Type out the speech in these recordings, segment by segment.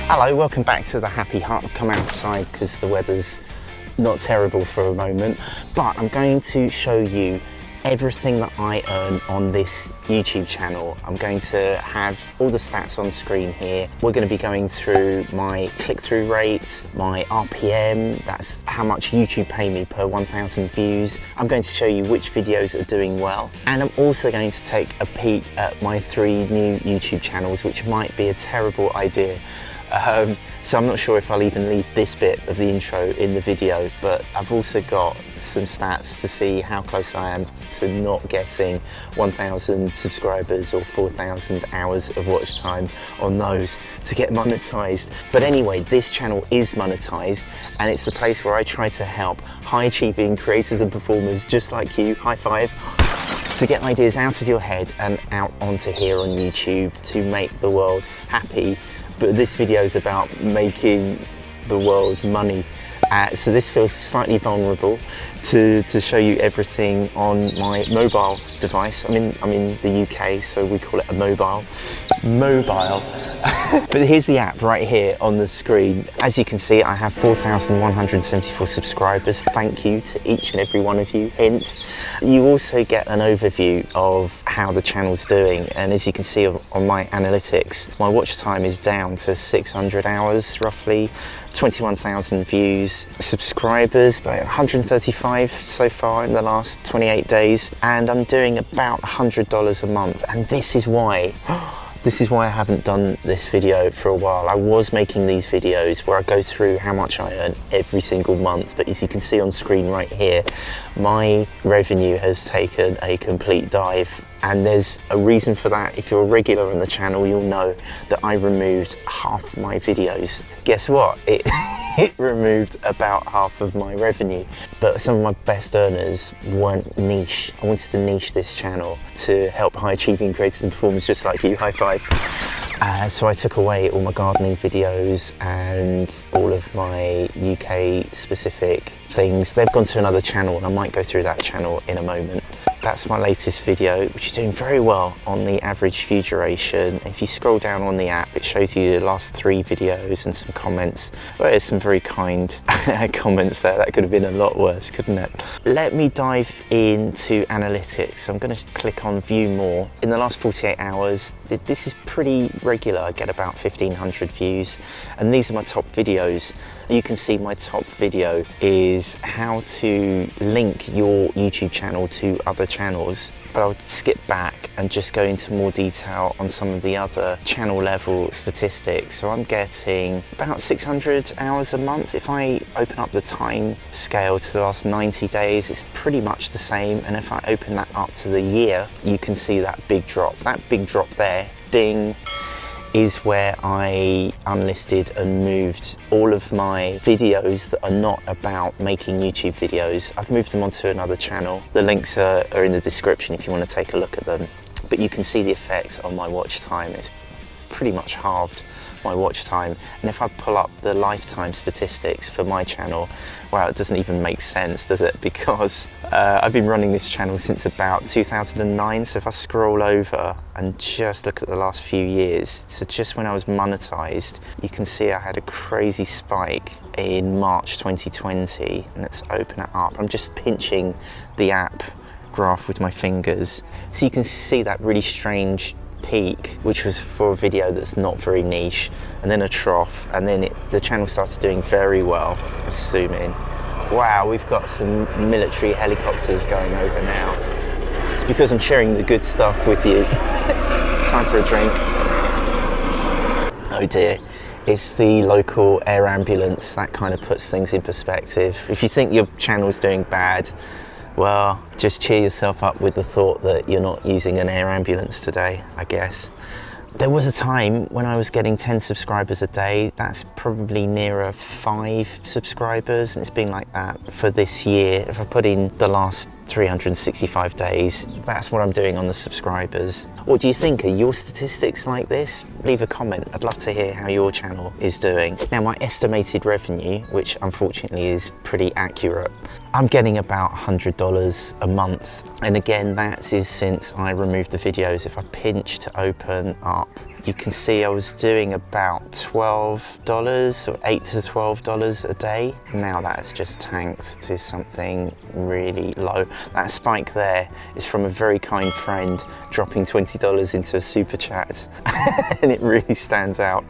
Hello, welcome back to the Happy Hut. I've come outside because the weather's not terrible for a moment, but I'm going to show you everything that I earn on this YouTube channel. I'm going to have all the stats on screen here. We're going to be going through my click-through rate, my RPM, that's how much YouTube pay me per 1,000 views. I'm going to show you which videos are doing well, and I'm also going to take a peek at my 3 new YouTube channels, which might be a terrible idea. So I'm not sure if I'll even leave this bit of the intro in the video, but I've also got some stats to see how close I am to not getting 1,000 subscribers or 4,000 hours of watch time on those to get monetized. But anyway, this channel is monetized, and it's the place where I try to help high achieving creators and performers just like you, high five, to get ideas out of your head and out onto here on YouTube to make the world happy. But this video is about making the world money. So this feels slightly vulnerable to show you everything on my mobile device. I'm in the UK, so we call it a mobile. But here's the app right here on the screen. As you can see, I have 4,174 subscribers. Thank you to each and every one of you. Hint. You also get an overview of how the channel's doing, and as you can see on my analytics, my watch time is down to 600 hours roughly, 21,000 views, subscribers about 135 so far in the last 28 days, and I'm doing about $100 a month. And this is why I haven't done this video for a while. I was making these videos where I go through how much I earn every single month, but as you can see on screen right here, my revenue has taken a complete dive. And there's a reason for that. If you're a regular on the channel, you'll know that I removed half my videos. Guess what? It removed about half of my revenue. But some of my best earners weren't niche. I wanted to niche this channel to help high achieving creators and performers just like you. High five. So I took away all my gardening videos and all of my UK specific things. They've gone to another channel, and I might go through that channel in a moment. That's my latest video, which is doing very well on the average view duration. If you scroll down on the app, it shows you the last 3 videos and some comments. Well, there's some very kind comments there. That could have been a lot worse, couldn't it? Let me dive into analytics. I'm going to click on view more. In the last 48 hours, this is pretty regular. I get about 1,500 views, and these are my top videos. You can see my top video is how to link your YouTube channel to other channels, but I'll skip back and just go into more detail on some of the other channel level statistics. So I'm getting about 600 hours a month. If I open up the time scale to the last 90 days, it's pretty much the same. And if I open that up to the year, you can see that big drop. That big drop there, ding, is where I unlisted and moved all of my videos that are not about making YouTube videos. I've moved them onto another channel. The links are in the description if you want to take a look at them. But you can see the effect on my watch time. It's pretty much halved my watch time. And if I pull up the lifetime statistics for my channel, wow, it doesn't even make sense, does it? Because I've been running this channel since about 2009. So if I scroll over and just look at the last few years, so just when I was monetized, you can see I had a crazy spike in March 2020. And let's open it up. I'm just pinching the app graph with my fingers. So you can see that really strange peak, which was for a video that's not very niche, and then a trough, and then the channel started doing very well. Let's zoom in. Wow, we've got some military helicopters going over now. It's because I'm sharing the good stuff with you. It's time for a drink. Oh dear. It's the local air ambulance. That kind of puts things in perspective. If you think your channel's doing bad, well, just cheer yourself up with the thought that you're not using an air ambulance today, I guess. There was a time when I was getting 10 subscribers a day. That's probably nearer 5 subscribers, and it's been like that for this year. If I put in the last 365 days, that's what I'm doing on the subscribers. What do you think? Are your statistics like this? Leave a comment. I'd love to hear how your channel is doing. Now, my estimated revenue, which unfortunately is pretty accurate, I'm getting about $100 a month. And again, that is since I removed the videos. If I pinch to open up you can see I was doing about $12 or $8 to $12 a day. Now that's just tanked to something really low. That spike there is from a very kind friend dropping $20 into a super chat and it really stands out.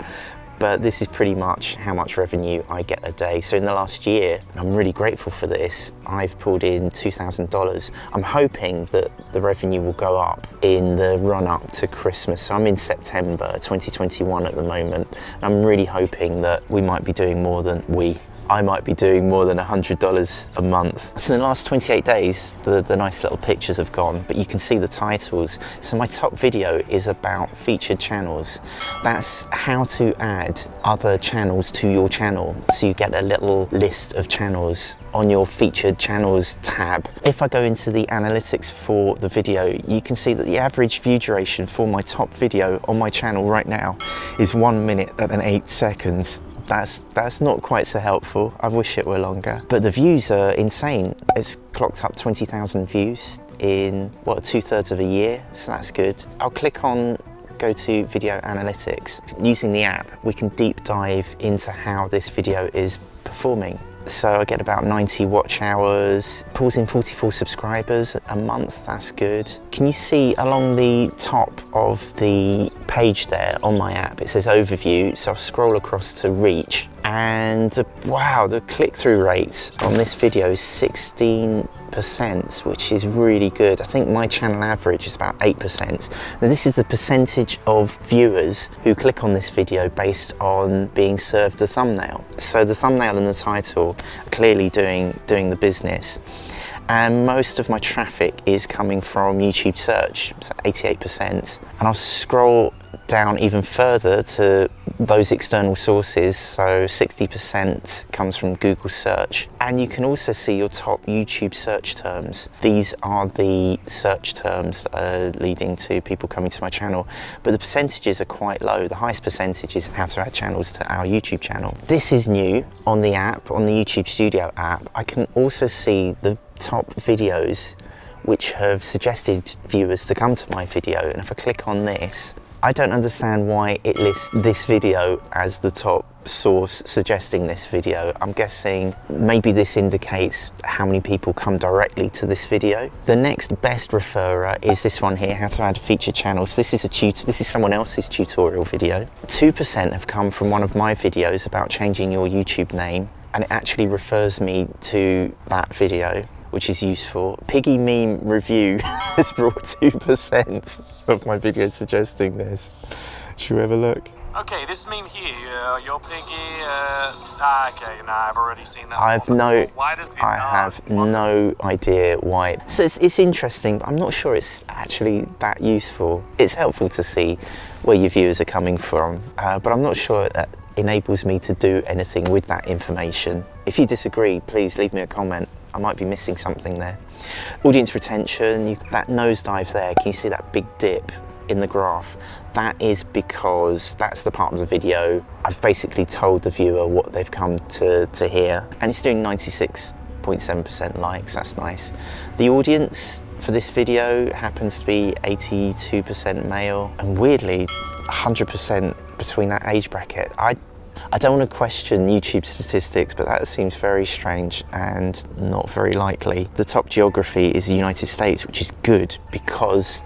But this is pretty much how much revenue I get a day. So in the last year, I'm really grateful for this, I've pulled in $2,000. I'm hoping that the revenue will go up in the run up to Christmas. So I'm in September 2021 at the moment. And I'm really hoping that we might be doing more than I might be doing more than $100 a month. So in the last 28 days, the nice little pictures have gone, but you can see the titles. So my top video is about featured channels. That's how to add other channels to your channel. So you get a little list of channels on your featured channels tab. If I go into the analytics for the video, you can see that the average view duration for my top video on my channel right now is 1 minute and 8 seconds. That's not quite so helpful. I wish it were longer. But the views are insane. It's clocked up 20,000 views in, what, 2/3 of a year, so that's good. I'll click on go to video analytics. Using the app, we can deep dive into how this video is performing. So I get about 90 watch hours, pulls in 44 subscribers a month, that's good. Can you see along the top of the page there on my app, it says overview, so I'll scroll across to reach, and wow, the click-through rate on this video is 16%, which is really good. I think my channel average is about 8%. Now this is the percentage of viewers who click on this video based on being served the thumbnail. So the thumbnail and the title are clearly doing the business. And most of my traffic is coming from YouTube search, so 88%. And I'll scroll down even further to those external sources, so 60% comes from Google search. And you can also see your top YouTube search terms. These are the search terms that are leading to people coming to my channel, but the percentages are quite low. The highest percentage is how to add channels to our YouTube channel. This is new on the app, on the YouTube Studio app. I can also see the top videos which have suggested viewers to come to my video, and if I click on this, I don't understand why it lists this video as the top source suggesting this video. I'm guessing maybe this indicates how many people come directly to this video. The next best referrer is this one here, how to add featured channels. This is someone else's tutorial video. 2% have come from one of my videos about changing your YouTube name, and it actually refers me to that video, which is useful. Piggy Meme Review has brought 2% of my videos suggesting this. Should we have a look? Okay, this meme here, your piggy, okay, nah, I've already seen that. I have no Why idea why. So it's interesting, but I'm not sure it's actually that useful. It's helpful to see where your viewers are coming from, but I'm not sure that enables me to do anything with that information. If you disagree, please leave me a comment. I might be missing something there. Audience retention, that nosedive there, can you see that big dip in the graph? That is because that's the part of the video I've basically told the viewer what they've come to hear, and it's doing 96.7% likes, that's nice. The audience for this video happens to be 82% male, and weirdly 100% between that age bracket. I don't want to question YouTube statistics, but that seems very strange and not very likely. The top geography is the United States, which is good because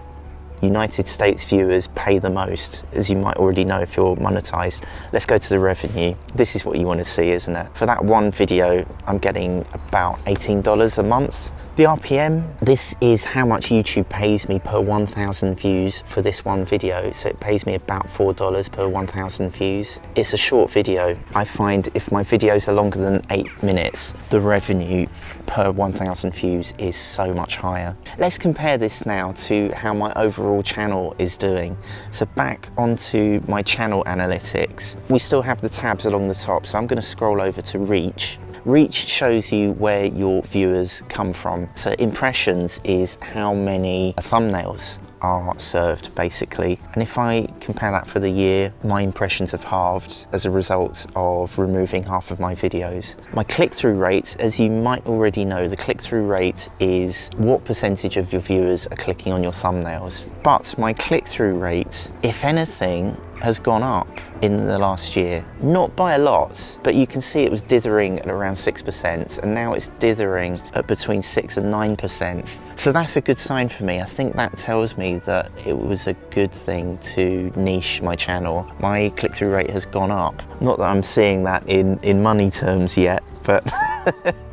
United States viewers pay the most, as you might already know if you're monetized. Let's go to the revenue. This is what you want to see, isn't it? For that one video, I'm getting about $18 a month. The RPM, this is how much YouTube pays me per 1,000 views for this one video. So it pays me about $4 per 1,000 views. It's a short video. I find if my videos are longer than 8 minutes, the revenue per 1,000 views is so much higher. Let's compare this now to how my overall channel is doing. So back onto my channel analytics, we still have the tabs along the top. So I'm going to scroll over to reach. Reach shows you where your viewers come from. So impressions is how many thumbnails are served basically. And if I compare that for the year, my impressions have halved as a result of removing half of my videos. My click-through rate, as you might already know, the click-through rate is what percentage of your viewers are clicking on your thumbnails. But my click-through rate, if anything, has gone up in the last year. Not by a lot, but you can see it was dithering at around 6%, and now it's dithering at between 6 and 9%. So that's a good sign for me. I think that tells me that it was a good thing to niche my channel. My click-through rate has gone up. Not that I'm seeing that in money terms yet, but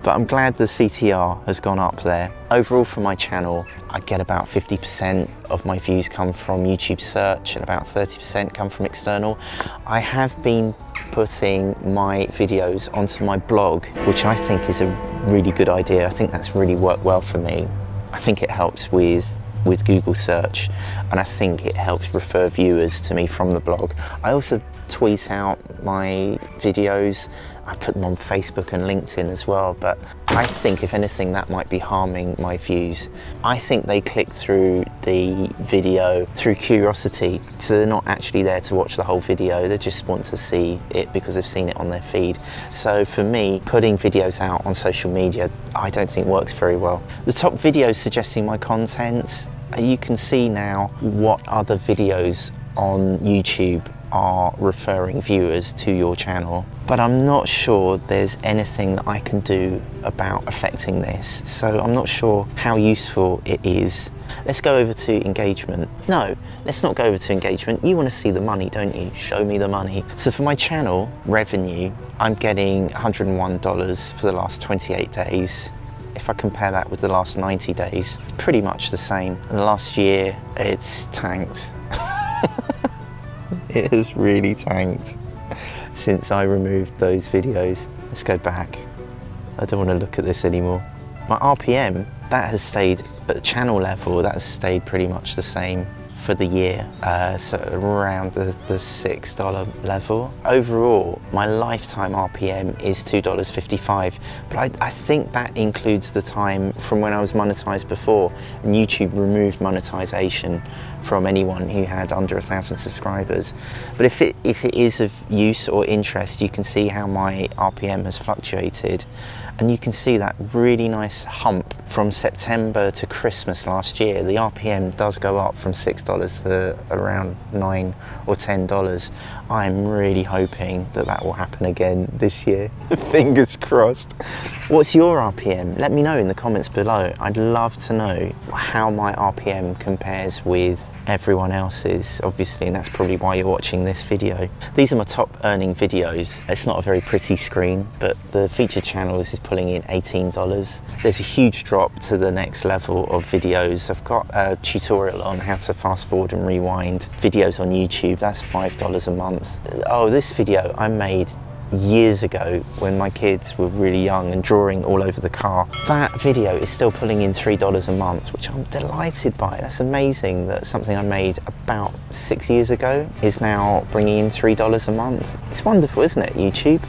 but I'm glad the CTR has gone up there. Overall for my channel, I get about 50% of my views come from YouTube search and about 30% come from external. I have been putting my videos onto my blog, which I think is a really good idea. I think that's really worked well for me. I think it helps with Google search, and I think it helps refer viewers to me from the blog. I also tweet out my videos. I put them on Facebook and LinkedIn as well, but I think if anything that might be harming my views. I think they click through the video through curiosity, so they're not actually there to watch the whole video, they just want to see it because they've seen it on their feed. So for me, putting videos out on social media, I don't think works very well. The top videos suggesting my content, you can see now what other videos on YouTube are referring viewers to your channel, but I'm not sure there's anything that I can do about affecting this, so I'm not sure how useful it is. Let's go over to engagement. No, let's not go over to engagement. You want to see the money, don't you? Show me the money. So for my channel revenue, I'm getting $101 for the last 28 days. If I compare that with the last 90 days, it's pretty much the same. In the last year, it's tanked. It has really tanked since I removed those videos. Let's go back. I don't want to look at this anymore. My RPM, that has stayed at channel level, that has stayed pretty much the same for the year, so around the $6 level. Overall, my lifetime RPM is $2.55, but I think that includes the time from when I was monetized before, and YouTube removed monetization from anyone who had under 1,000 subscribers. But if it is of use or interest, you can see how my RPM has fluctuated, and you can see that really nice hump from September to Christmas last year. The RPM does go up from $6 to around $9 or $10. I'm really hoping that that will happen again this year. Fingers crossed. What's your RPM? Let me know in the comments below. I'd love to know how my RPM compares with everyone else's, obviously, and that's probably why you're watching this video. These are my top earning videos. It's not a very pretty screen, but the featured channels is pulling in $18. There's a huge drop to the next level of videos. I've got a tutorial on how to fast forward and rewind videos on YouTube. That's $5 a month. Oh, this video I made years ago when my kids were really young and drawing all over the car. That video is still pulling in $3 a month, which I'm delighted by. That's amazing that something I made about 6 years ago is now bringing in $3 a month. It's wonderful, isn't it, YouTube?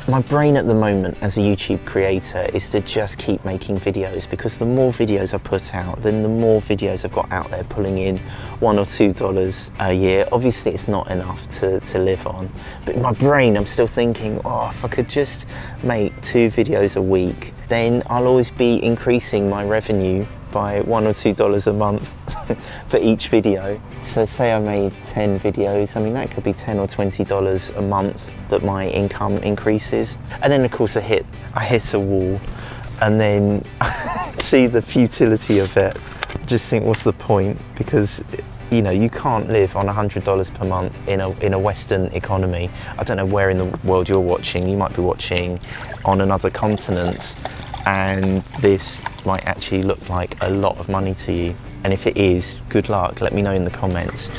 My brain at the moment as a YouTube creator is to just keep making videos, because the more videos I put out, then the more videos I've got out there pulling in $1 or $2 a year. Obviously it's not enough to live on, but in my brain I'm still thinking, oh, if I could just make 2 videos a week, then I'll always be increasing my revenue by $1 or $2 a month for each video. So say I made 10 videos, I mean that could be $10 or $20 a month that my income increases. And then of course I hit a wall, and then see the futility of it. Just think, what's the point? Because you know, you can't live on $100 per month in a Western economy. I don't know where in the world you're watching. You might be watching on another continent, and this might actually look like a lot of money to you. And if it is, good luck, let me know in the comments.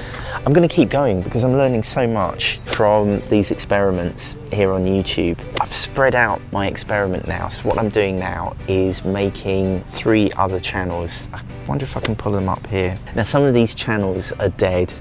I'm gonna keep going because I'm learning so much from these experiments here on YouTube. I've spread out my experiment now, so what I'm doing now is making 3 other channels. I wonder if I can pull them up here. Now some of these channels are dead.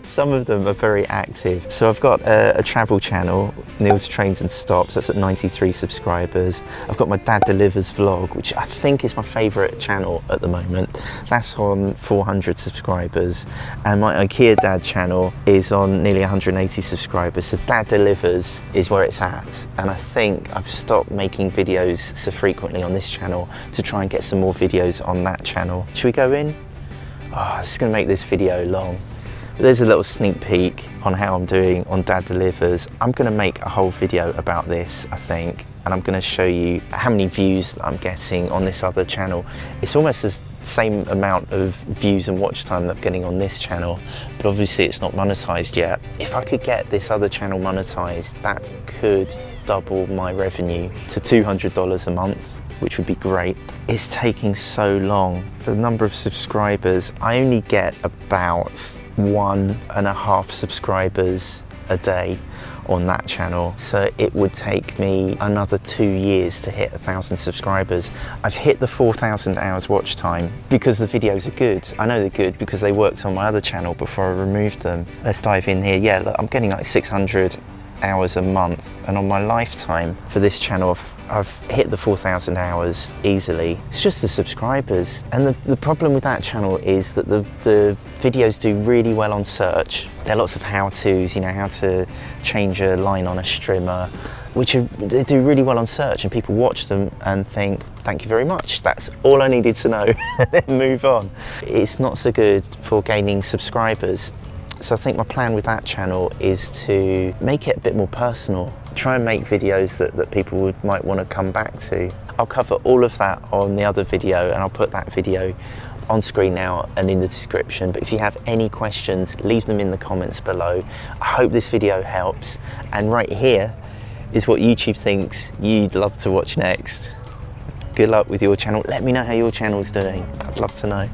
Some of them are very active. So I've got a travel channel, Neil's Trains and Stops, that's at 93 subscribers. I've got my Dad Delivers vlog, which I think is my favourite channel at the moment. That's on 400 subscribers. And my IKEA Dad channel is on nearly 180 subscribers. So Dad Delivers is where it's at. And I think I've stopped making videos so frequently on this channel to try and get some more videos on that channel. Should we go in? Oh, this is going to make this video long. But there's a little sneak peek on how I'm doing on Dad Delivers. I'm going to make a whole video about this, I think, and I'm going to show you how many views that I'm getting on this other channel. It's almost the same amount of views and watch time that I'm getting on this channel, but obviously it's not monetized yet. If I could get this other channel monetized, that could double my revenue to $200 a month, which would be great. It's taking so long. The number of subscribers, I only get about 1.5 subscribers a day on that channel. So it would take me another 2 years to hit 1,000 subscribers. I've hit the 4,000 hours watch time because the videos are good. I know they're good because they worked on my other channel before I removed them. Let's dive in here. Yeah, look, I'm getting like 600 hours a month, and on my lifetime for this channel I've hit the 4,000 hours easily. It's just the subscribers, and the problem with that channel is that the videos do really well on search. There are lots of how-tos, you know, how to change a line on a strimmer, which they do really well on search, and people watch them and think, thank you very much, that's all I needed to know, and then move on. It's not so good for gaining subscribers. So I think my plan with that channel is to make it a bit more personal. Try and make videos that people might want to come back to. I'll cover all of that on the other video, and I'll put that video on screen now and in the description. But if you have any questions, leave them in the comments below. I hope this video helps. And right here is what YouTube thinks you'd love to watch next. Good luck with your channel. Let me know how your channel's doing. I'd love to know.